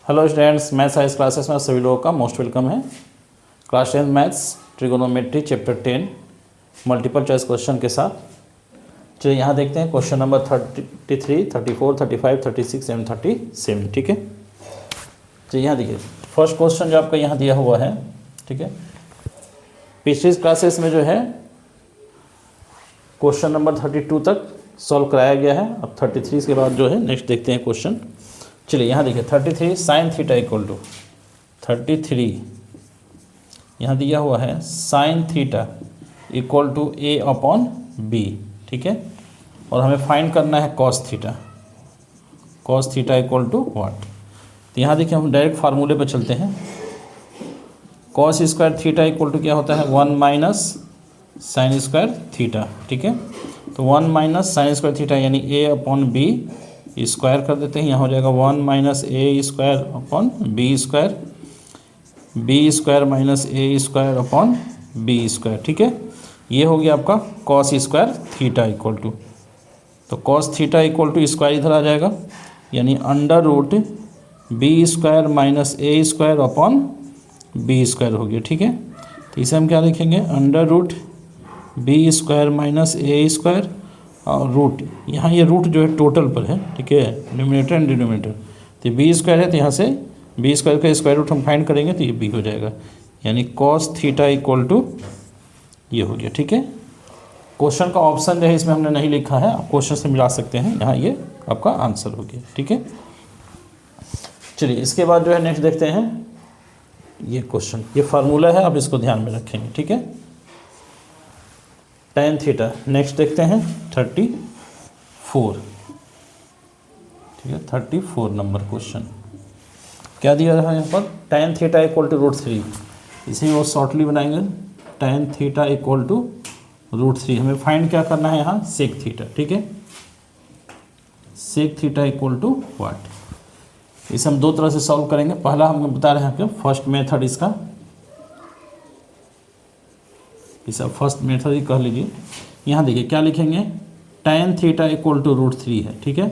Hello students, maths science classes में सभी लोगों का मोस्ट वेलकम है। Class 10 maths trigonometry chapter 10 multiple choice question के साथ। चलिए यहाँ देखते हैं क्वेश्चन नंबर 33, 34, 35, 36 एंड 37। ठीक है, चलिए यहाँ देखिए फर्स्ट क्वेश्चन जो आपका यहाँ दिया हुआ है। ठीक है, पिछली क्लासेस में जो है क्वेश्चन नंबर 32 तक सॉल्व कराया गया है। अब 33 के बाद जो है नेक्स्ट देखते हैं क्वेश्चन। चलिए यहाँ देखिए 33 साइन थीटा इक्वल टू 33 यहाँ दिया हुआ है sine theta equal to a upon b. ठीक है, और हमें फाइंड करना है cos theta equal to what. तो यहाँ देखिए हम डायरेक्ट फार्मूले पे चलते हैं। Cos square theta equal to क्या होता है 1 माइनस साइन स्क्वायर थीटा। ठीक है, तो 1 माइनस साइन स्क्वायर थीटा यानी ए अपॉन बी स्क्वायर कर देते हैं। यहाँ हो जाएगा 1 minus A square upon B square minus A square upon B square. ठीक है, ये हो गया आपका cos square theta equal to, तो cos theta equal to square इधर आ जाएगा यानी under root B square minus A square upon B square हो गया। ठीक है, तो इसे हम क्या लिखेंगे under root B square minus A square और रूट, यहाँ ये रूट जो है टोटल पर है। ठीक है, न्यूमरेटर एंड डिनोमिनेटर, तो बी स्क्वायर है तो यहाँ से बी स्क्वायर का स्क्वायर रूट हम फाइंड करेंगे तो ये बी हो जाएगा यानी कॉस थीटा इक्वल टू ये हो गया। ठीक है, क्वेश्चन का ऑप्शन जो है इसमें हमने नहीं लिखा है, आप क्वेश्चन से मिला सकते हैं, यहाँ ये आपका आंसर हो गया। ठीक है, चलिए इसके बाद जो है नेक्स्ट देखते हैं ये क्वेश्चन, ये फार्मूला है, आप इसको ध्यान में रखेंगे। ठीक है, tan थीटा। नेक्स्ट देखते हैं 34। ठीक है, 34 नंबर क्वेश्चन क्या दिया रहा है यहाँ पर tan थीटा इक्वल टू √3। इसे वो शॉर्टली बनाएंगे tan थीटा इक्वल टू √3। हमें फाइंड क्या करना है यहाँ सेक थीटा। ठीक है, sec theta equal to what. इसे हम दो तरह से सॉल्व करेंगे। पहला हम बता रहे हैं कि फर्स्ट मेथड इसका, इसे फर्स्ट मेथड ही कह लीजिए। यहाँ देखिए क्या लिखेंगे tan थीटा इक्वल टू √3 है। ठीक है,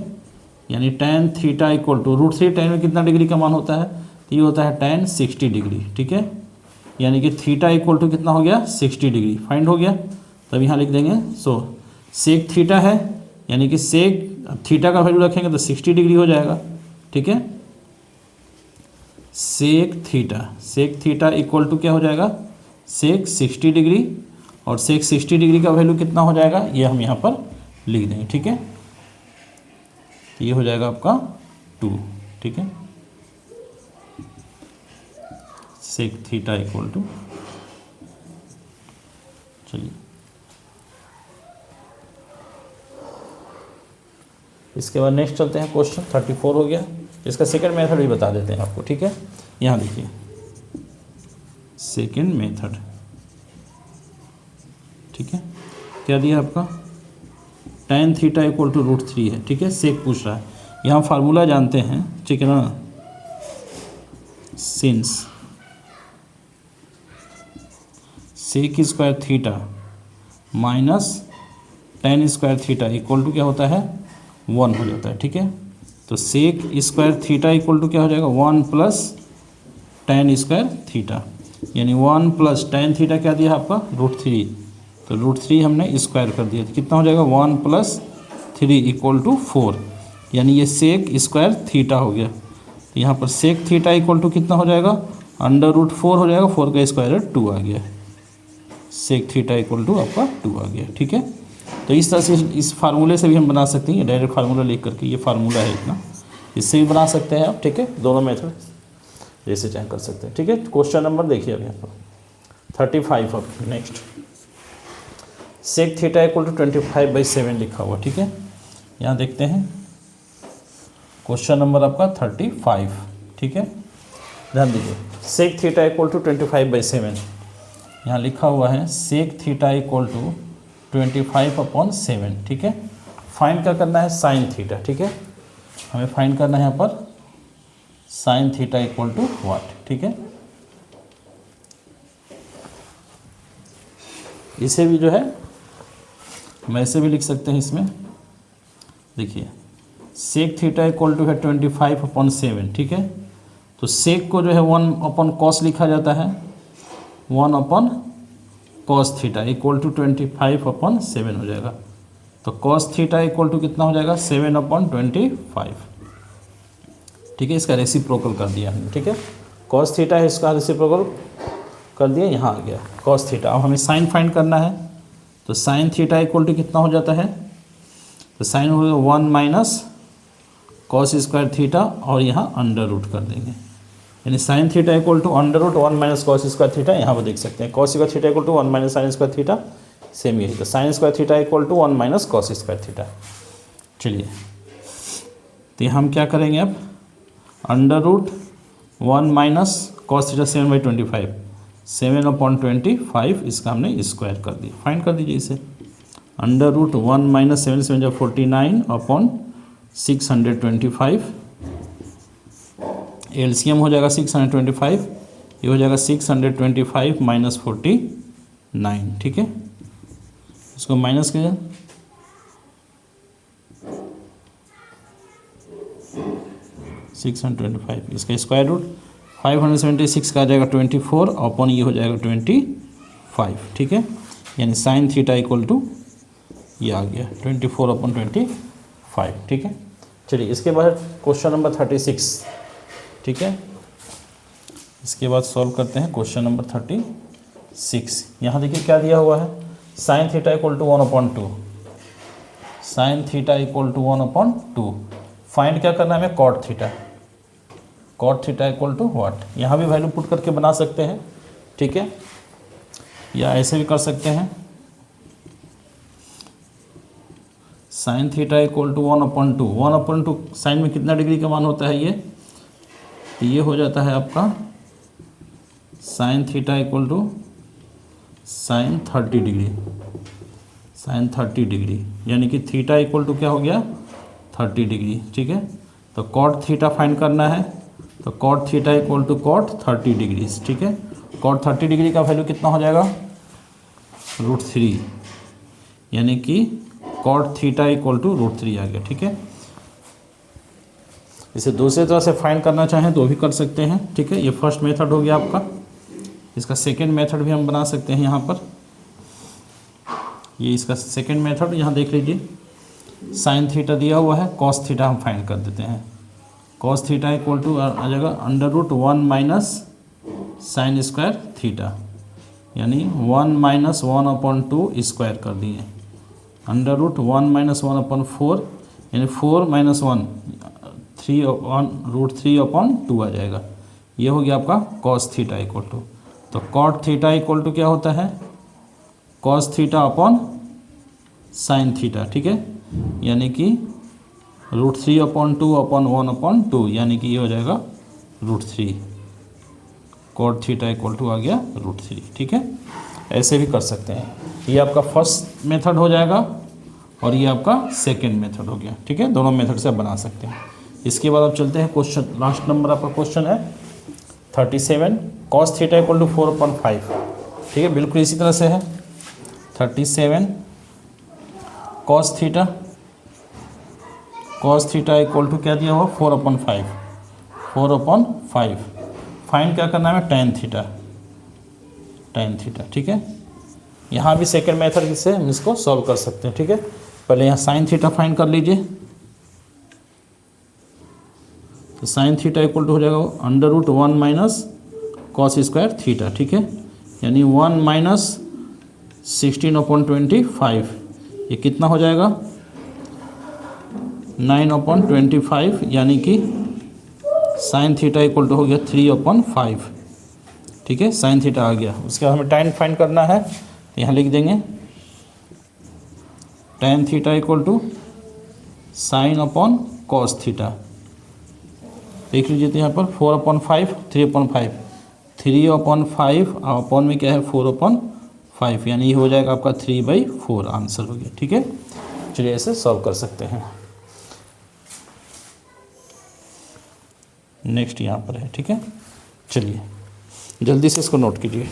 यानी tan theta equal to √3, tan में कितना डिग्री का मान होता है तो ये होता है tan 60 डिग्री। ठीक है, यानी कि थीटा इक्वल टू कितना हो गया 60 डिग्री फाइंड हो गया। तब यहाँ लिख देंगे सो सेक थीटा है यानी कि सेक थीटा का वैल्यू रखेंगे तो 60 डिग्री हो जाएगा। ठीक है, सेक थीटा इक्वल टू क्या हो जाएगा सेक 60 डिग्री, और सेक 60 डिग्री का वैल्यू कितना हो जाएगा ये हम यहाँ पर लिख देंगे। ठीक है, ये हो जाएगा आपका 2। ठीक है, सेक थीटा इक्वल टू, चलिए इसके बाद नेक्स्ट चलते हैं क्वेश्चन 34 हो गया। इसका सेकंड मेथड भी बता देते हैं आपको। ठीक है, यहाँ देखिए सेकंड मेथड। ठीक है, क्या दिया आपका tan थीटा इक्वल टू √3 है। ठीक है, सेक पूछ रहा है, यहाँ फार्मूला जानते हैं। ठीक है ना, since sec square theta minus tan square theta equal to क्या होता है 1 हो जाता है। ठीक है, तो sec square theta equal to क्या हो जाएगा 1 प्लस tan स्क्वायर थीटा, यानी 1 प्लस tan थीटा क्या दिया आपका √3, तो √3 हमने स्क्वायर कर दिया तो कितना हो जाएगा 1 प्लस 3 इक्वल टू 4, यानी ये सेक स्क्वायर थीटा हो गया। तो यहाँ पर सेक थीटा इक्वल टू कितना हो जाएगा √4 हो जाएगा, 4 का स्क्वायर 2 आ गया, सेक थीटा इक्वल टू आपका 2 आ गया। ठीक है, तो इस तरह से इस फार्मूले से भी हम बना सकते हैं, डायरेक्ट फार्मूला लिख करके, ये फार्मूला है इतना, इससे भी बना सकते हैं आप। ठीक है, दोनों मेथड जैसे चाहे कर सकते हैं। ठीक है, क्वेश्चन नंबर देखिए अब यहाँ पर 35। अब next sec theta equal to 25/7 लिखा हुआ। ठीक है, यहाँ देखते हैं क्वेश्चन नंबर आपका 35। ठीक है, ध्यान दीजिए सेक थीटा इक्वल टू 25/7 यहाँ लिखा हुआ है सेक थीटा इक्वल टू 25/7। ठीक है, फाइंड क्या करना है साइन थीटा। ठीक है, हमें फाइंड करना है यहाँ पर sine theta equal to what. ठीक है, इसे भी जो है हम ऐसे भी लिख सकते हैं। इसमें देखिए सेक थीटा इक्वल टू है 25/7। ठीक है, तो सेक को जो है 1/cos लिखा जाता है, 1/cos थीटा इक्वल टू 25/7 हो जाएगा। तो cos थीटा इक्वल टू कितना हो जाएगा 7/25। ठीक है, इसका रेसिप्रोकल कर दिया हमने। ठीक है, cos थीटा है, इसका रेसिप्रोकल कर दिया, यहाँ आ गया cos थीटा। अब हमें साइन फाइंड करना है, तो साइन थीटा इक्वल टू कितना हो जाता है, तो साइन हो गया 1 - cos स्क्वायर थीटा और यहाँ अंडर रूट कर देंगे, यानी sine theta equal to under root 1 - cos square theta. यहाँ पर देख सकते हैं cos square theta equal to 1 - sine square theta, same यही। तो sine square theta equal to 1 - cos square theta. चलिए, तो हम क्या करेंगे अब, अंडर रूट 1 - cos थीटा 7/25, 7/25 इसका हमने स्क्वायर कर दिया। फाइंड कर दीजिए इसे, अंडर रूट 1 - 7 7 49/625, एलसीएम हो जाएगा 625, ये हो जाएगा 625 - 49। ठीक है, इसको माइनस कीजिए, इसका स्क्वायर रूट 576 का आ जाएगा 24 अपॉन ये हो जाएगा 25। ठीक है, यानी साइन थीटा इक्वल टू ये आ गया 24/25। ठीक है, चलिए इसके बाद क्वेश्चन नंबर 36। ठीक है, इसके बाद सॉल्व करते हैं क्वेश्चन नंबर 36। यहाँ देखिए क्या दिया हुआ है, sine theta equal to 1/2, sine theta equal to 1/2। Find क्या करना है हमें, cot theta, cot theta equal to what. यहाँ भी वैल्यू पुट करके बना सकते हैं। ठीक है, या ऐसे भी कर सकते हैं, sine theta equal to 1/2। 1/2 sine में कितना डिग्री का मान होता है ये, तो ये हो जाता है आपका sine theta equal to sine 30 degree, sine 30 degree, यानी कि थीटा इक्वल टू क्या हो गया 30 डिग्री। ठीक है, तो कॉट थीटा फाइंड करना है, तो cot theta equal to cot 30 degree. ठीक है, कॉट 30 डिग्री का वैल्यू कितना हो जाएगा √3, यानी कि कॉट थीटा इक्वल टू √3 आ गया। ठीक है, इसे दूसरी तरह से फाइंड करना चाहें तो भी कर सकते हैं। ठीक है, ये फर्स्ट मेथड हो गया आपका। इसका सेकेंड मेथड भी हम बना सकते हैं यहाँ पर, ये इसका सेकेंड मेथड यहाँ देख लीजिए, साइन थीटा दिया हुआ है, कॉस थीटा हम फाइंड कर देते हैं। कॉस थीटा इक्वल टू आ जाएगा under root 1 - sine square theta, यानी 1 - 1/2 स्क्वायर कर दिए, अंडर रूट 1 - 1/4, यानी 4 - 1 √3/2 आ जाएगा। ये हो गया आपका कॉस थीटा इक्वल टू। तो कॉट थीटा इक्वल टू क्या होता है, cos theta upon sine theta. ठीक है, यानी कि √3/2 अपॉन 1/2, यानी कि ये हो जाएगा √3। कॉट थीटा इक्वल टू आ गया √3। ठीक है, ऐसे भी कर सकते हैं। ये आपका फर्स्ट मेथड हो जाएगा और ये आपका सेकेंड मेथड हो गया। ठीक है, दोनों मेथड से आप बना सकते हैं। इसके बाद आप चलते हैं क्वेश्चन, लास्ट नंबर आपका क्वेश्चन है 37, कॉस थीटा इक्वल टू 4/5। ठीक है, बिल्कुल इसी तरह से है 37 कॉस थीटा इक्वल टू क्या दिया हुआ 4/5, 4/5। फाइंड क्या करना है tan थीटा। ठीक है, यहाँ भी सेकेंड मेथड से हम इसको सॉल्व कर सकते हैं। ठीक है, पहले यहाँ साइन थीटा फाइंड कर लीजिए, तो साइन थीटा इक्वल टू हो जाएगा under root 1 - cos square theta. ठीक है, यानी 1 - 16/25, ये कितना हो जाएगा 9/25, यानी कि साइन थीटा इक्वल टू हो गया 3/5। ठीक है, साइन थीटा आ गया। उसके बाद हमें tan फाइंड करना है, तो यहाँ लिख देंगे tan theta equal to sine upon cos theta. देख लीजिए, तो यहाँ पर 4/5, 3/5, 3/5 अपॉन में क्या है 4/5, यानी ये हो जाएगा आपका 3/4 आंसर हो गया। ठीक है, चलिए ऐसे सॉल्व कर सकते हैं। नेक्स्ट यहाँ पर है। ठीक है, चलिए जल्दी से इसको नोट कीजिए।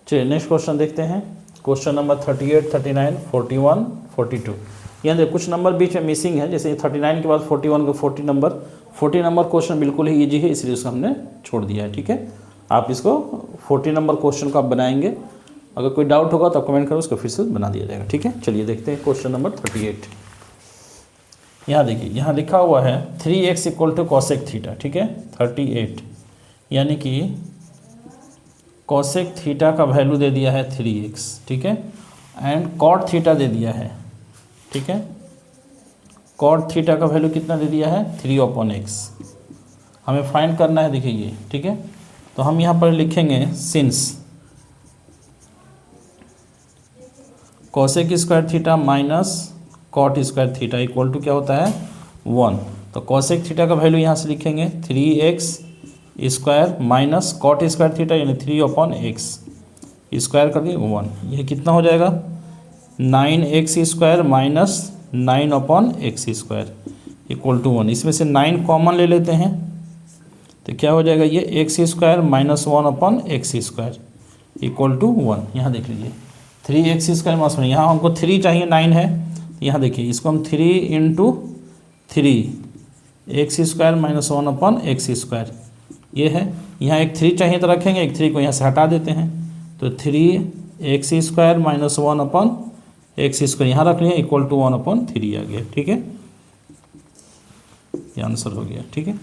चलिए नेक्स्ट क्वेश्चन देखते हैं। Question number 38, 39, 41, 42। यहाँ देखिए कुछ नंबर बीच में मिसिंग है, जैसे 39 के बाद 41 का 40 नंबर क्वेश्चन बिल्कुल ही ईजी है, इसलिए उसको हमने छोड़ दिया है। ठीक है, आप इसको 40 नंबर क्वेश्चन को आप बनाएंगे, अगर कोई डाउट होगा तो आप कमेंट करो, उसको फिर से बना दिया जाएगा। ठीक है, चलिए देखते हैं क्वेश्चन नंबर 38। यहाँ देखिए, यहाँ लिखा हुआ है 3x = cosec थीटा। ठीक है, 38 यानी कि cosec थीटा का वैल्यू दे दिया है 3x। ठीक है, एंड cot थीटा दे दिया है। ठीक है, cot थीटा का वैल्यू कितना दे दिया है 3/x। हमें फाइंड करना है, देखिए ये। ठीक है, तो हम यहाँ पर लिखेंगे since cosec square theta minus cot square theta equal to क्या होता है 1। तो cosec थीटा का वैल्यू यहाँ से लिखेंगे 3x square minus cot square theta यानी 3/x स्क्वायर कर दिए 1। ये कितना हो जाएगा 9x square minus 9/x square equal to 1। इसमें से 9 कॉमन ले लेते हैं तो क्या हो जाएगा ये x square minus 1/x square equal to 1। यहाँ देख लीजिए 3x स्क्वायर माइनस 1, यहाँ हमको 3 चाहिए, 9 है, तो यहाँ देखिए इसको हम 3 × 3 x square minus 1/x square ये है। यहाँ एक 3 चाहिए तो रखेंगे, एक 3 को यहाँ से हटा देते हैं, तो 3x square minus 1/x square यहाँ रख लिया इक्वल टू 1/3 आ गया। ठीक है, ये आंसर हो गया। ठीक है,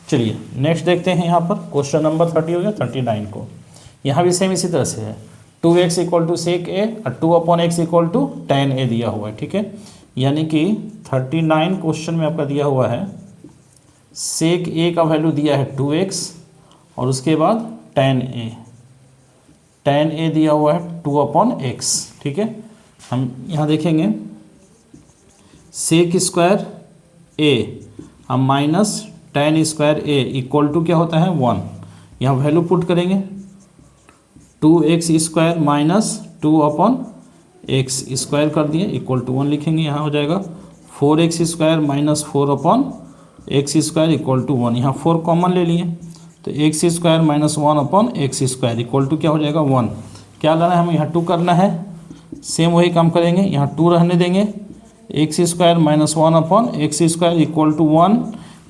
चलिए नेक्स्ट देखते हैं। यहाँ पर क्वेश्चन नंबर 30 हो गया। 39 को यहाँ भी सेम इसी तरह से है, 2x = sec a और 2/x = tan a दिया हुआ है। ठीक है, यानी कि 39 क्वेश्चन में आपका दिया हुआ है sec a का वैल्यू दिया है 2x और उसके बाद tan a दिया हुआ है 2/x। ठीक है, हम यहाँ देखेंगे sec स्क्वायर a हम minus tan square a equal to क्या होता है 1। यहाँ वैल्यू पुट करेंगे 2x square minus 2/x square कर दिए इक्वल टू 1 लिखेंगे। यहाँ हो जाएगा 4x square minus 4/x square equal to 1। यहाँ 4 कॉमन ले लिए तो x square minus 1/x square equal to क्या हो जाएगा 1। क्या लाना है हमें, यहाँ 2 करना है, सेम वही काम करेंगे, यहाँ 2 रहने देंगे, x square minus 1/x square equal to 1।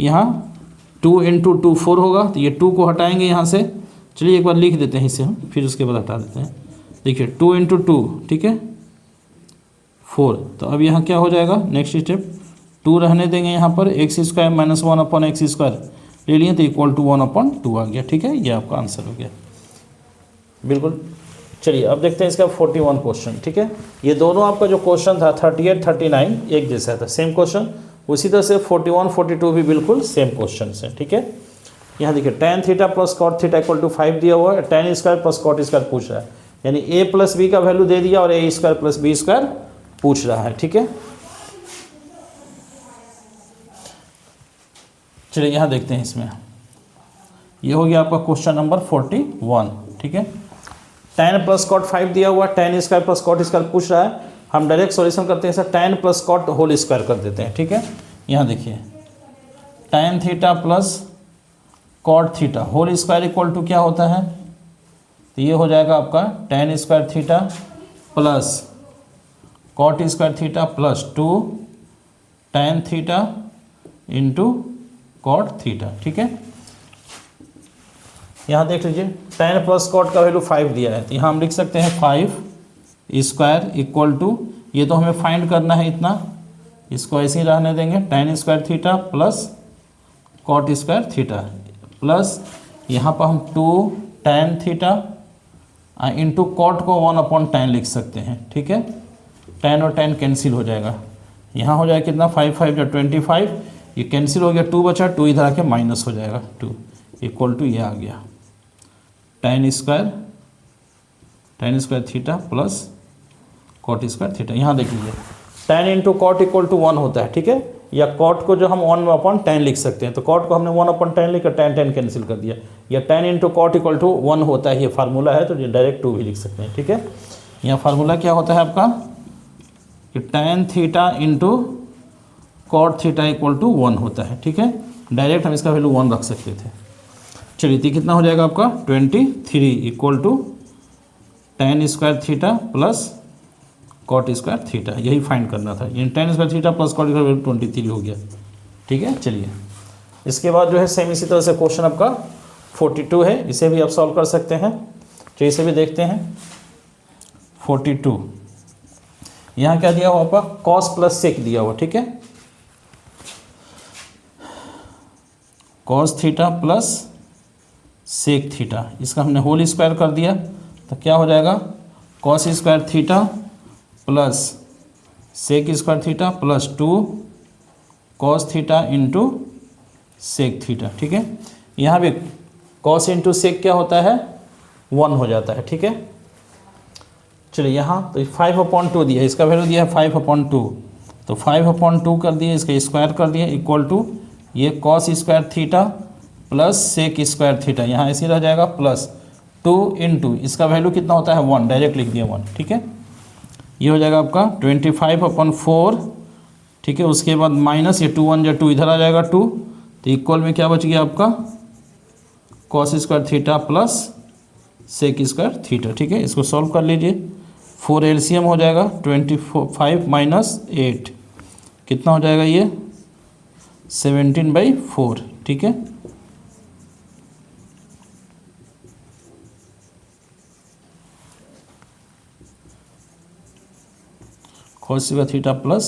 यहाँ 2 × 2 4 होगा, तो ये 2 को हटाएंगे यहाँ से। चलिए एक बार लिख देते हैं इसे हम, फिर उसके बाद हटा देते हैं। देखिए 2 × 2 ठीक है 4। तो अब यहाँ क्या हो जाएगा नेक्स्ट स्टेप, 2 रहने देंगे यहाँ पर, x square minus 1/x square ले लिए तो इक्वल टू 1/2 आ गया। ठीक है, ये आपका आंसर हो गया बिल्कुल। चलिए अब देखते हैं इसका 41 क्वेश्चन। ठीक है, ये दोनों आपका जो क्वेश्चन था 38 39 एक जैसा था, सेम क्वेश्चन। उसी तरह से 41 42 भी बिल्कुल सेम क्वेश्चन है। ठीक है, यहाँ देखिए tan theta plus cot theta equal to 5 दिया हुआ है, tan square plus cot square पूछ रहा है, यानी a प्लस बी का वैल्यू दे दिया और a square plus b square पूछ रहा है। ठीक है, चलिए यहाँ देखते हैं इसमें, ये हो गया आपका क्वेश्चन नंबर 41। ठीक है, tan प्लस cot 5 दिया हुआ, tan square plus cot square पूछ रहा है, हम डायरेक्ट सॉल्यूशन करते हैं sir, tan plus cot whole square कर देते हैं। ठीक है, यहाँ देखिए tan theta plus cot theta whole square equal to क्या होता है, तो ये हो जाएगा आपका tan square theta plus cot square theta plus 2 tan theta into cot theta. ठीक है, यहाँ देख लीजिए tan प्लस cot का वैल्यू 5 दिया है, तो यहाँ हम लिख सकते हैं 5 स्क्वायर इक्वल टू, ये तो हमें फाइंड करना है इतना, इसको ऐसे ही रहने देंगे, tan square theta plus cot square theta plus यहाँ पर हम 2 tan थीटा इंटू cot को 1/tan लिख सकते हैं। ठीक है, tan और tan कैंसिल हो जाएगा, यहाँ हो जाएगा कितना 5 5 25, ये कैंसिल हो गया, 2 बचा, 2 इधर आके माइनस हो जाएगा 2 इक्वल टू ये आ गया tan square theta plus cot square theta. यहाँ देख लीजिए tan into cot equal to 1 होता है। ठीक है, या cot को जो हम 1/tan लिख सकते हैं, तो cot को हमने 1/tan लिखकर tan कैंसिल कर दिया, या tan into cot equal to 1 होता है, ये फार्मूला है, तो ये डायरेक्ट 2 भी लिख सकते हैं। ठीक है, यहाँ फार्मूला क्या होता है आपका कि tan theta into cot theta equal to 1 होता है। ठीक है, डायरेक्ट हम इसका वैल्यू 1 रख सकते थे। चलिए तो कितना हो जाएगा आपका 23 equal to tan square theta plus cot square theta, यही फाइंड करना था। यानी tan square theta plus cot square 23 हो गया। ठीक है, चलिए इसके बाद जो है सेम इसी तरह से क्वेश्चन आपका 42 है, इसे भी आप सॉल्व कर सकते हैं। तो इसे भी देखते हैं 42। यहाँ क्या दिया हुआ आपका, कॉस प्लस सेक दिया हुआ। ठीक है, cos theta plus sec theta, इसका हमने होल स्क्वायर कर दिया तो क्या हो जाएगा, cos square theta plus sec square theta plus 2 cos theta into sec theta. ठीक है, यहाँ भी कॉस इंटू सेक क्या होता है, 1 हो जाता है। ठीक है, चलिए यहाँ तो 5/2 दिया, इसका वैल्यू दिया है 5/2, तो 5/2 कर दिए, इसका स्क्वायर कर दिए इक्वल टू ये cos square theta plus sec square theta, यहाँ ऐसे रह जाएगा प्लस 2 इंटू इसका वैल्यू कितना होता है 1, डायरेक्ट लिख दिया 1। ठीक है, ये हो जाएगा आपका 25/4। ठीक है, उसके बाद माइनस ये 2 1 या 2 इधर आ जाएगा 2, तो इक्वल में क्या बच गया आपका cos square theta plus sec square theta. ठीक है, इसको सॉल्व कर लीजिए, 4 एलसीएम हो जाएगा, 25 माइनस 8 कितना हो जाएगा ये 17/4। ठीक है, cos square theta plus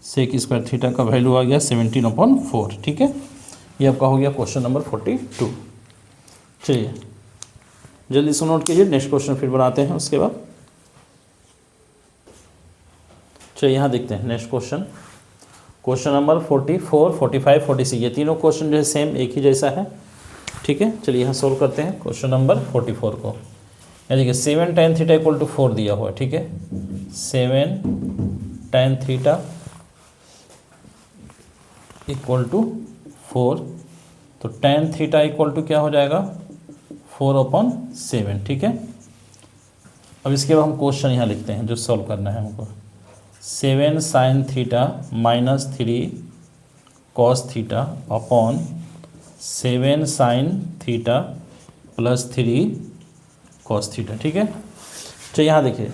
sec square theta का वैल्यू आ गया 17/4। ठीक है, ये आपका हो गया क्वेश्चन नंबर 42। चलिए जल्दी से नोट कीजिए, नेक्स्ट क्वेश्चन फिर बनाते हैं उसके बाद। चलिए यहाँ देखते हैं नेक्स्ट क्वेश्चन, क्वेश्चन नंबर 44, 45, 46, ये तीनों क्वेश्चन जो है सेम एक ही जैसा है। ठीक है, चलिए यहाँ सोल्व करते हैं क्वेश्चन नंबर 44 को। यहाँ देखिए 7 tan थीटा इक्वल टू 4 दिया हुआ है। ठीक है, 7 tan थीटा इक्वल टू 4, तो tan थीटा इक्वल टू क्या हो जाएगा 4/7। ठीक है, अब इसके बाद हम क्वेश्चन यहाँ लिखते हैं जो सॉल्व करना है हमको। 7 sin theta minus 3 cos theta upon 7 sin theta plus 3 cos theta. ठीक है, तो यहाँ देखिए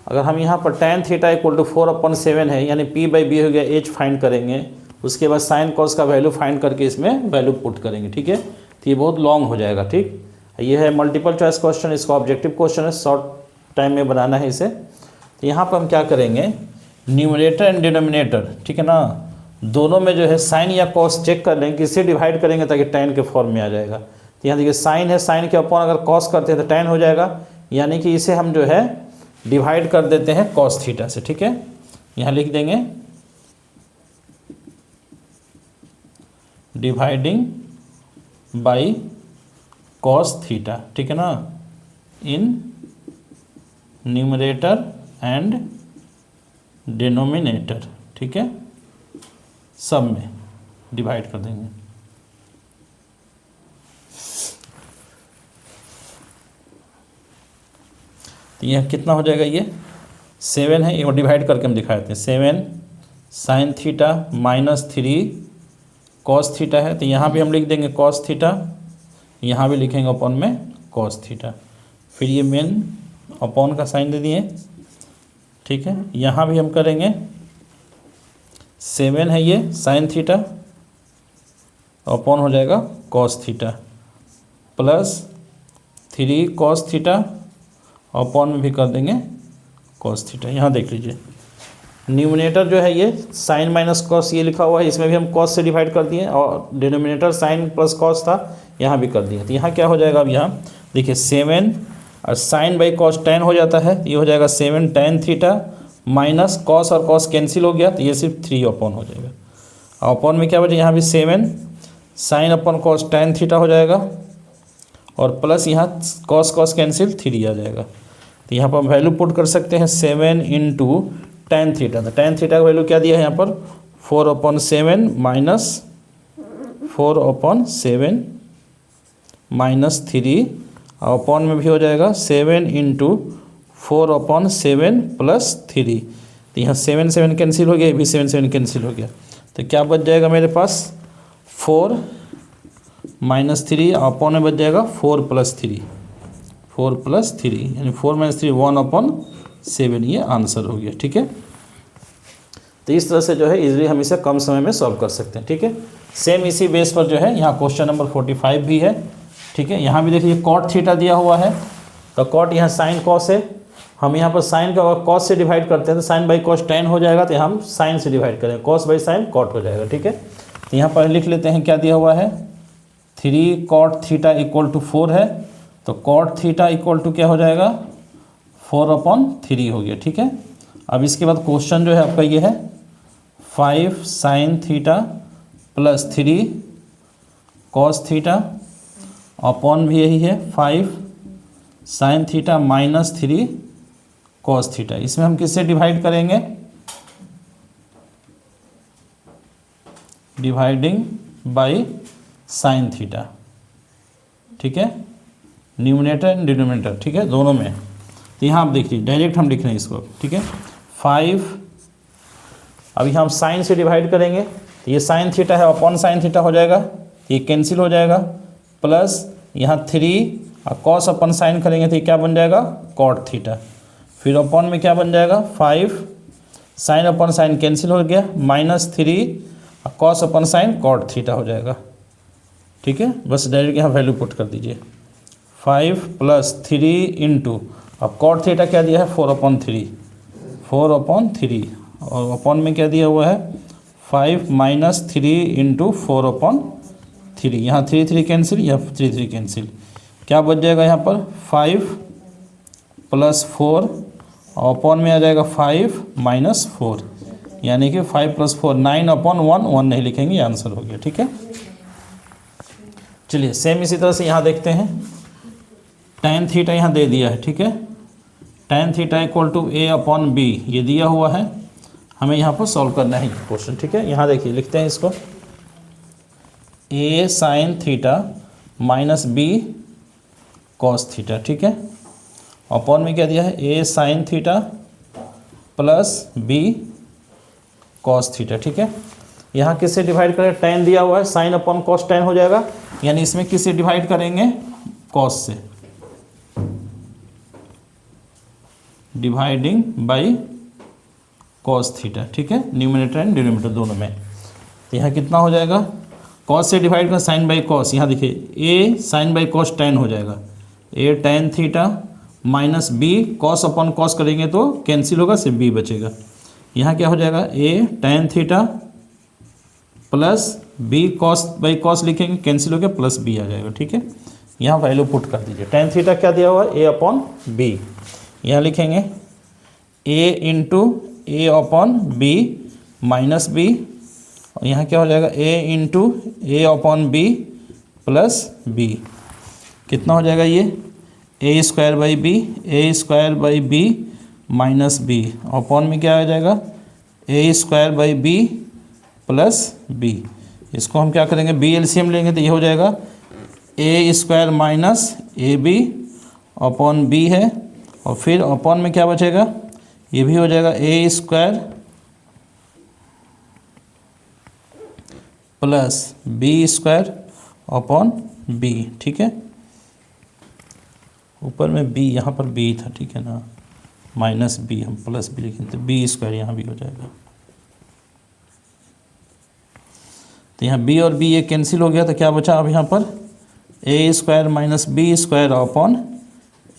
अगर हम यहाँ पर tan थीटा इक्वल टू 4/7 है, यानी p/b हो गया h फाइंड करेंगे, उसके बाद साइन कॉस का वैल्यू फाइंड करके इसमें वैल्यू पुट करेंगे। ठीक है, तो ये बहुत लॉन्ग हो जाएगा। ठीक, ये है मल्टीपल चॉइस क्वेश्चन, इसका ऑब्जेक्टिव क्वेश्चन है, शॉर्ट टाइम में बनाना है इसे। तो यहाँ पर हम क्या करेंगे, न्यूमरेटर एंड डिनोमिनेटर, ठीक है ना, दोनों में जो है साइन या कॉस चेक कर लेंगे, किससे डिवाइड करेंगे ताकि tan के फॉर्म में आ जाएगा। तो यहाँ देखिए साइन है, साइन के अपॉन अगर कॉस करते हैं तो tan हो जाएगा, यानी कि इसे हम जो है डिवाइड कर देते हैं कॉस थीटा से। ठीक है, यहाँ लिख देंगे डिवाइडिंग बाई कॉस थीटा। ठीक है ना, इन न्यूमरेटर एंड डिनोमिनेटर। ठीक है, सब में डिवाइड कर देंगे। तो यह कितना हो जाएगा, ये 7 है, ये डिवाइड करके हम दिखा देते हैं। 7 sin theta minus 3 cos theta है, तो यहाँ भी हम लिख देंगे कॉस थीटा, यहाँ भी लिखेंगे अपॉन में कॉस थीटा, फिर ये मेन अपॉन का साइन दे दिए। ठीक है, यहाँ भी हम करेंगे 7 है ये साइन थीटा, अपॉन हो जाएगा cos theta plus 3 cos theta, upon में भी कर देंगे कॉस थीटा। यहाँ देख लीजिए न्यूमिनेटर जो है ये साइन माइनस कॉस ये लिखा हुआ है, इसमें भी हम कॉस से डिवाइड कर दिए, और डिनोमिनेटर साइन प्लस कॉस था, यहाँ भी कर दिया। तो यहाँ क्या हो जाएगा, अब यहाँ देखिए 7 और साइन बाई कॉस tan हो जाता है, ये हो जाएगा 7 tan थीटा माइनस कॉस और कॉस कैंसिल हो गया, तो ये सिर्फ 3 अपॉन हो जाएगा। अपॉन में क्या बचे, यहाँ भी 7 sign upon cos tan theta हो जाएगा, और प्लस यहाँ कॉस कॉस कैंसिल 3 आ जाएगा। तो यहाँ पर हम वैल्यू पुट कर सकते हैं 7 इंटू tan थीटा। तो tan थीटा का वैल्यू क्या दिया है यहाँ पर 4/7 माइनस 4/7 माइनस 3, अपॉन में भी हो जाएगा 7 इंटू 4/7 प्लस 3। तो यहाँ 7 7 कैंसिल हो गया, ये भी 7 7 कैंसिल हो गया, तो क्या बच जाएगा मेरे पास 4 माइनस 3, अपॉन में बच जाएगा 4 प्लस 3, 4 प्लस 3 यानी 4 माइनस 3 1/7। 7 ये आंसर हो गया। ठीक है, तो इस तरह से जो है इजीली हम इसे कम समय में सॉल्व कर सकते हैं। ठीक है, सेम इसी बेस पर जो है यहाँ क्वेश्चन नंबर 45 भी है। ठीक है, यहाँ भी देखिए कॉट थीटा दिया हुआ है, तो कॉट यहाँ साइन कॉस है, हम यहाँ पर साइन का अगर कॉस से डिवाइड करते हैं तो साइन बाई कॉस टेन हो जाएगा, तो हम साइन से डिवाइड करें, कॉस बाई साइन कॉट हो जाएगा। ठीक है, तो यहाँ पर लिख लेते हैं क्या दिया हुआ है, 3 कॉट थीटा इक्वल टू 4 है, तो कॉट थीटा इक्वल टू क्या हो जाएगा 4/3 हो गया। ठीक है, अब इसके बाद क्वेश्चन जो है आपका ये है 5 sine theta plus 3 cos theta upon भी यही है 5 sine theta minus 3 cos theta. इसमें हम किससे डिवाइड करेंगे, डिवाइडिंग बाय साइन थीटा। ठीक है, न्यूमरेटर एंड डिनोमिनेटर, ठीक है, दोनों में। तो यहाँ आप देखिए डायरेक्ट हम लिख रहे हैं इसको। ठीक है, 5 अभी हम साइन से डिवाइड करेंगे, तो ये साइन थीटा है अपॉन साइन थीटा हो जाएगा, ये कैंसिल हो जाएगा, प्लस यहाँ 3 और कॉस अपन साइन करेंगे तो ये क्या बन जाएगा कॉट थीटा, फिर अपॉन में क्या बन जाएगा 5 साइन अपन साइन कैंसिल हो गया, -3 और कॉस अपन साइन कॉट थीटा हो जाएगा। ठीक है, बस डायरेक्ट यहाँ वैल्यू पुट कर दीजिए, 5 + 3 इंटू, अब कॉट थीटा क्या दिया है 4/3 और अपॉन में क्या दिया हुआ है 5 - 3 इंटू 4/3, यहाँ 3 कैंसिल, यहाँ 3 कैंसिल, क्या बच जाएगा यहाँ पर 5 + 4 और अपॉन में आ जाएगा 5 - 4, यानी कि 5 + 4 9/1, 1 नहीं लिखेंगे, ये आंसर हो गया। ठीक है, चलिए सेम इसी तरह से यहाँ देखते हैं, tan थीटा यहाँ दे दिया है। ठीक है, tan theta equal to A/B ये दिया हुआ है, हमें यहाँ पर सॉल्व करना है क्वेश्चन। ठीक है, यहाँ देखिए लिखते हैं इसको, A sin theta - B cos theta. ठीक है, अपॉन में क्या दिया है A sin theta plus B cos theta. ठीक है, यहाँ किससे डिवाइड करें, tan दिया हुआ है, साइन अपॉन कॉस tan हो जाएगा, यानी इसमें किससे डिवाइड करेंगे कॉस से, डिवाइडिंग बाय कॉस थीटा। ठीक है, न्यूमरेटर एंड डिनोमिनेटर दोनों में, तो यहाँ कितना हो जाएगा, कॉस से डिवाइड कर साइन बाई कॉस, यहाँ देखिए A sine by cos tan हो जाएगा, A tan theta minus B cos upon cos करेंगे तो कैंसिल होगा, सिर्फ B बचेगा, यहाँ क्या हो जाएगा A tan theta plus B cos by cos लिखेंगे, कैंसिल हो गया, प्लस B आ जाएगा। ठीक है, यहाँ वैल्यू पुट कर दीजिए, tan थीटा क्या दिया हुआ है A/B, यहाँ लिखेंगे A into A/B minus B, और यहाँ क्या हो जाएगा A into A/B plus B, कितना हो जाएगा ये A² माइनस B, अपॉन में क्या आ जाएगा A² प्लस B, इसको हम क्या करेंगे B एलसीएम लेंगे तो ये हो जाएगा A² minus AB upon B है, और फिर अपॉन में क्या बचेगा, ये भी हो जाएगा A² plus B² upon B। ठीक है, ऊपर में B, यहाँ पर B था, ठीक है ना, माइनस B हम प्लस B लिखें तो B² यहाँ भी हो जाएगा, तो यहाँ B और B ये कैंसिल हो गया, तो क्या बचा अब यहाँ पर A² minus B² upon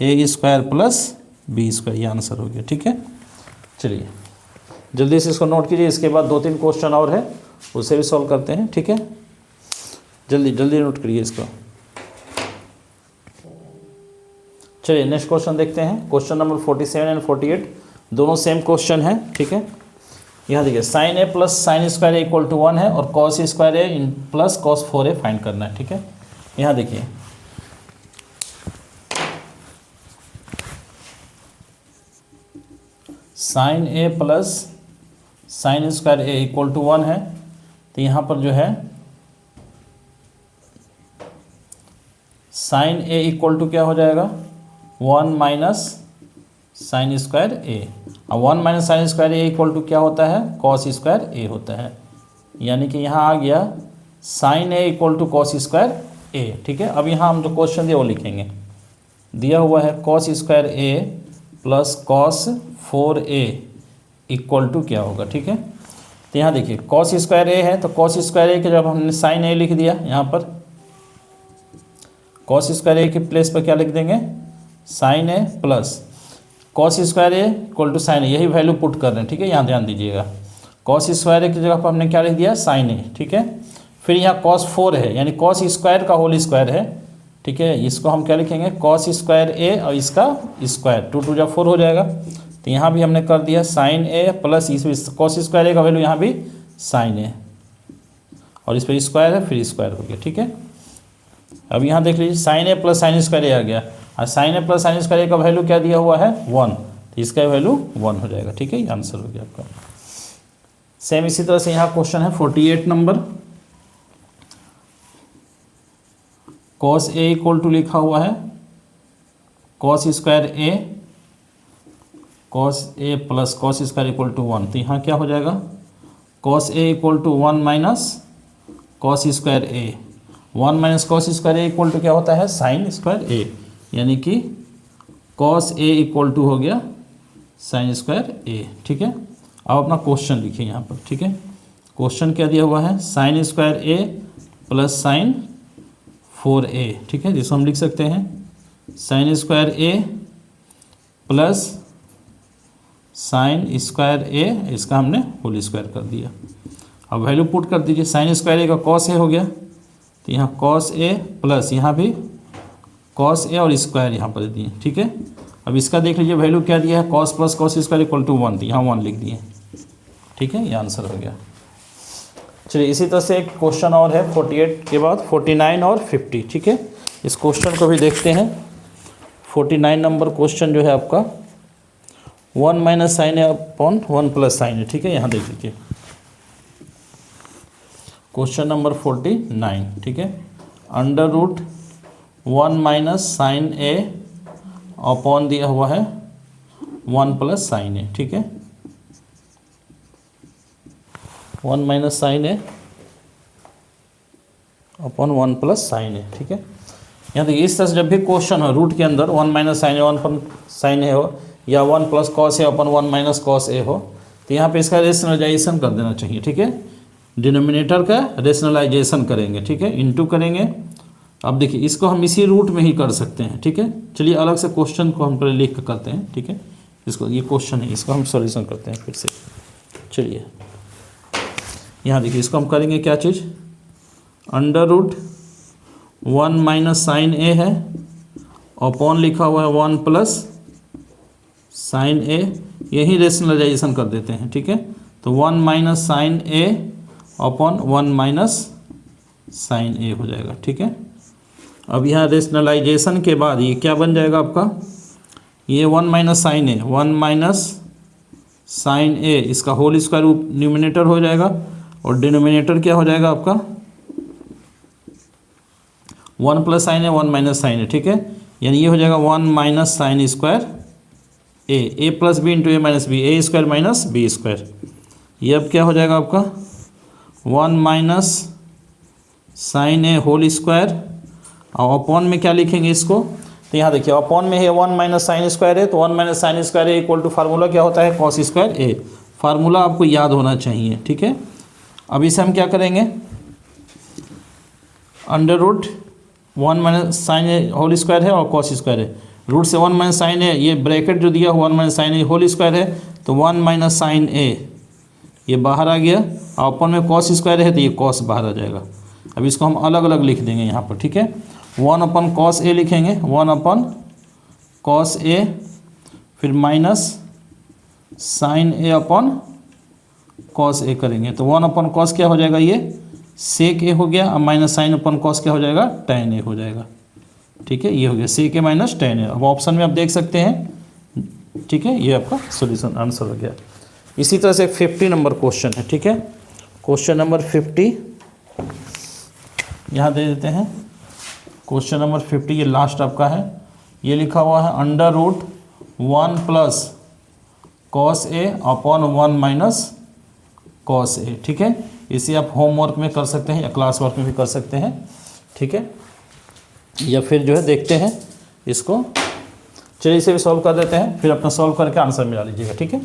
A² plus B², ये आंसर हो गया। ठीक है, चलिए जल्दी से इसको नोट कीजिए, इसके बाद 2-3 क्वेश्चन और है उसे भी सॉल्व करते हैं। ठीक है, जल्दी जल्दी नोट करिए इसको। चलिए नेक्स्ट क्वेश्चन देखते हैं, क्वेश्चन नंबर 47 एंड 48 दोनों सेम क्वेश्चन है। ठीक है, यहाँ देखिए sin A plus sine square A equal to 1 है, और cos square A plus cos 4A find करना है। ठीक है, यहाँ देखिए sin A plus sine square A equal to 1 है, तो यहाँ पर जो है sin A इक्वल टू क्या हो जाएगा 1 माइनस साइन स्क्वायर A, और 1 minus sine square A equal to क्या होता है cos स्क्वायर A होता है, यानी कि यहाँ आ गया sin A equal to cos square A। ठीक है, अब यहाँ हम जो क्वेश्चन दिया वो लिखेंगे, दिया हुआ है cos square A plus cos 4a equal to क्या होगा, ठीक है। तो यहाँ देखिए कॉस स्क्वायर ए है, तो कॉस स्क्वायर ए के जब हमने साइन ए लिख दिया, यहाँ पर कॉस स्क्वायर ए के प्लेस पर क्या लिख देंगे, sine A plus cos square A equal to sine A, यही वैल्यू पुट कर रहे हैं, ठीक है। यहाँ ध्यान दीजिएगा, कॉस स्क्वायर ए की जगह पर हमने क्या लिख दिया, साइन ए, ठीक है। फिर यहाँ कॉस 4 है, यानी कॉस स्क्वायर का होल स्क्वायर है, ठीक है। इसको हम क्या लिखेंगे, कॉस स्क्वायर ए और इसका स्क्वायर, 2 2 जा 4 हो जाएगा। तो यहाँ भी हमने कर दिया साइन ए प्लस इस कॉस स्क्वायर ए का वैल्यू यहाँ भी साइन ए, और इस पर स्क्वायर है, फिर स्क्वायर हो गया, ठीक है। अब यहाँ देख लीजिए sign A plus sine square ए आ गया, और sign A plus sine square ए का वैल्यू क्या दिया हुआ है, 1, तो इसका वैल्यू 1 हो जाएगा, ठीक है। ये आंसर हो गया आपका। सेम इसी तरह से यहाँ क्वेश्चन है 48 number, cos a equal to लिखा हुआ है cos square a, cos a plus cos square equal to 1, तो यहाँ क्या हो जाएगा, cos a equal to 1 minus cos square a, 1 minus cos square A equal to क्या होता है, साइन स्क्वायर ए, यानी कि कॉस ए इक्वल टू हो गया साइन स्क्वायर ए, ठीक है। अब अपना क्वेश्चन लिखिए यहाँ पर, ठीक है। क्वेश्चन क्या दिया हुआ है, साइन स्क्वायर ए प्लस साइन 4a, ठीक है, जिसको हम लिख सकते हैं साइन स्क्वायर ए प्लस साइन स्क्वायर ए, इसका हमने होल स्क्वायर कर दिया। अब वैल्यू पुट कर दीजिए, साइन स्क्वायर ए का कॉस ए हो गया, तो यहाँ कॉस ए प्लस यहाँ भी कॉस ए और स्क्वायर यहाँ पर दिए, ठीक है। अब इसका देख लीजिए वैल्यू क्या दिया है, cos plus cos square equal to 1, तो यहाँ 1 लिख दिए, ठीक है। ये आंसर हो गया। चलिए इसी तरह से एक क्वेश्चन और है 48 के बाद 49 और 50, ठीक है। इस क्वेश्चन को भी देखते हैं। 49 नंबर क्वेश्चन जो है आपका 1 माइनस साइन ए अपॉन 1 प्लस साइन ए, ठीक है। यहाँ देख लीजिए क्वेश्चन नंबर 49, ठीक है। अंडर रूट 1 माइनस साइन ए अपॉन दिया हुआ है 1 प्लस साइन ए, ठीक है। 1 माइनस साइन ए अपॉन 1 प्लस साइन ए, ठीक है। यहाँ देखिए इस तरह से जब भी क्वेश्चन हो रूट के अंदर 1 माइनस साइन ए 1 अपन साइन ए हो, या 1 plus cos A upon 1 minus cos A हो, तो यहाँ पे इसका रेशनलाइजेशन कर देना चाहिए, ठीक है। डिनोमिनेटर का रेशनलाइजेशन करेंगे, ठीक है, इनटू करेंगे। अब देखिए इसको हम इसी रूट में ही कर सकते हैं, ठीक है। चलिए अलग से क्वेश्चन को हम पहले लिख कर करते हैं, ठीक है। इसको ये क्वेश्चन है, इसको हम सॉल्यूशन करते हैं फिर से। चलिए यहाँ देखिए इसको हम करेंगे क्या चीज़, अंडर रूट 1 माइनस साइन ए है, अपॉन लिखा हुआ है 1 प्लस साइन ए, यही रेशनलाइजेशन कर देते हैं, ठीक है। तो 1 माइनस साइन ए अपॉन 1 माइनस साइन ए हो जाएगा, ठीक है। अब यहाँ रेशनलाइजेशन के बाद ये क्या बन जाएगा आपका, ये 1 माइनस साइन ए, 1 माइनस साइन ए, इसका होल स्क्वायर न्यूमिनेटर हो जाएगा, और डिनोमिनेटर क्या हो जाएगा आपका 1 प्लस साइन ए 1 माइनस साइन ए, ठीक है। यानी ये हो जाएगा 1 माइनस साइन स्क्वायर ए प्लस बी इंटू ए माइनस बी, ए स्क्वायर माइनस बी स्क्वायर। ये अब क्या हो जाएगा आपका 1 माइनस साइन ए होल स्क्वायर, और अपॉन में क्या लिखेंगे इसको, तो यहाँ देखिए अपॉन में है 1 माइनस साइन स्क्वायर है, तो 1 minus sine square A equal to formula क्या होता है, कॉस स्क्वायर ए। फार्मूला आपको याद होना चाहिए, ठीक है। अब इसे हम क्या करेंगे, अंडर रूट 1 माइनस साइन ए होल स्क्वायर है और कॉस स्क्वायर है, रूट से 1 माइनस साइन ए, ये ब्रैकेट जो दिया 1 माइनस साइन ए होल स्क्वायर है, तो 1 माइनस साइन ए ये बाहर आ गया, और अपन में कॉस स्क्वायर है तो ये कॉस बाहर आ जाएगा। अब इसको हम अलग अलग लिख देंगे यहाँ पर, ठीक है। 1 अपन कॉस ए लिखेंगे, 1 अपन कॉस ए, फिर minus sign A upon cos A करेंगे, तो 1 अपन कॉस क्या हो जाएगा, ये सेक ए हो गया, और माइनस साइन अपन कॉस क्या हो जाएगा, टैन ए हो जाएगा, ठीक है। ये हो गया सेक ए माइनस टैन ए। अब ऑप्शन में आप देख सकते हैं, ठीक है, ये आपका सॉल्यूशन आंसर हो गया। इसी तरह से 50 नंबर क्वेश्चन है, ठीक है। क्वेश्चन नंबर 50 यहाँ दे देते हैं। क्वेश्चन नंबर 50 ये लास्ट आपका है। ये लिखा हुआ है under root 1 plus cos A upon 1 minus cos A, ठीक है। इसे आप होमवर्क में कर सकते हैं या क्लास वर्क में भी कर सकते हैं, ठीक है। या फिर जो है देखते हैं इसको चलिए इसे भी सॉल्व कर देते हैं, फिर अपना सॉल्व करके आंसर मिला लीजिएगा, ठीक है।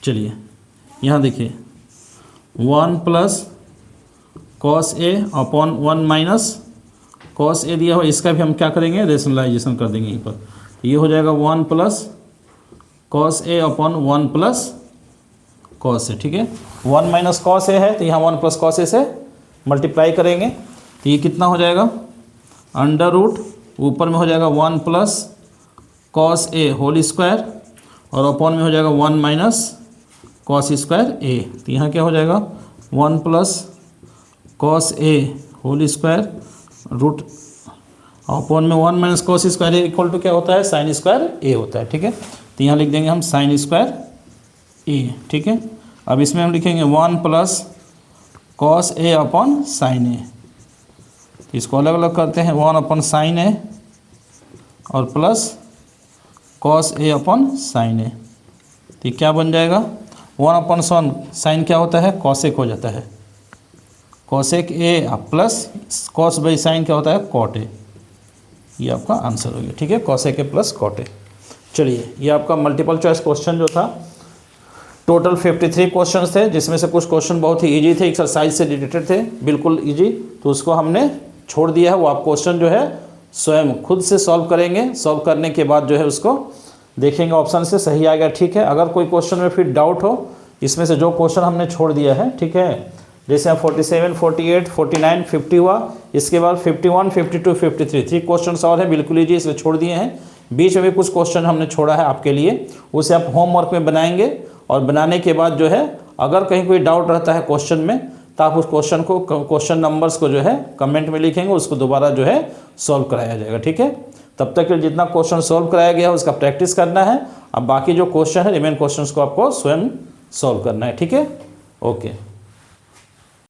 चलिए यहाँ देखिए 1 plus cos A upon 1 minus cos A दिया हुआ, इसका भी हम क्या करेंगे, रेशनलाइजेशन कर देंगे यहीं पर। ये हो जाएगा 1 प्लस कॉस ए अपॉन 1 प्लस कॉस ए, ठीक है। 1 माइनस कॉस ए है तो यहाँ 1 प्लस कॉस ए से मल्टीप्लाई करेंगे तो ये कितना हो जाएगा, अंडर रूट ऊपर में हो जाएगा 1 plus cos a whole square और अपॉन में हो जाएगा 1 माइनस कॉस स्क्वायर ए। तो यहाँ क्या हो जाएगा 1 plus cos a whole square root upon में 1 minus cos square A equal to क्या होता है, साइन स्क्वायर ए होता है, ठीक है। तो यहाँ लिख देंगे हम साइन स्क्वायर ए, ठीक है। अब इसमें हम लिखेंगे 1 प्लस कॉस ए अपॉन साइन ए, इसको अलग अलग करते हैं, 1 अपॉन साइन ए और प्लस कॉस ए अपॉन साइन ए। तो क्या बन जाएगा 1 अपॉन साइन क्या होता है, कॉसेक हो जाता है, cosec a plus cos by sine क्या होता है, कॉट ए। ये आपका आंसर हो गया, ठीक है, cosec a plus cot a. चलिए ये आपका मल्टीपल चॉइस क्वेश्चन जो था, टोटल 53 क्वेश्चंस थे, जिसमें से कुछ क्वेश्चन बहुत ही इजी थे, एक्सरसाइज से रिलेटेड थे, बिल्कुल इजी, तो उसको हमने छोड़ दिया है। वो आप क्वेश्चन जो है स्वयं खुद से सॉल्व करेंगे, सॉल्व करने के बाद जो है उसको देखेंगे ऑप्शन से सही आ गया, ठीक है। अगर कोई क्वेश्चन में फिर डाउट हो इसमें से जो क्वेश्चन हमने छोड़ दिया है, ठीक है, जैसे 47, 48, 49, 50 हुआ, इसके बाद 51, 52, 53 3 क्वेश्चन और हैं बिल्कुल ईजी, इसलिए छोड़ दिए हैं। बीच में भी कुछ क्वेश्चन हमने छोड़ा है आपके लिए, उसे आप होमवर्क में बनाएंगे और बनाने के बाद जो है अगर कहीं कोई डाउट रहता है क्वेश्चन में तो आप उस क्वेश्चन नंबर्स को जो है कमेंट में लिखेंगे, उसको दोबारा जो है सॉल्व कराया जाएगा, ठीक है। तब तक जितना क्वेश्चन सॉल्व कराया गया है उसका प्रैक्टिस करना है। अब बाकी जो क्वेश्चन है रिमेन क्वेश्चंस को आपको स्वयं सॉल्व करना है, ठीक है। ओके।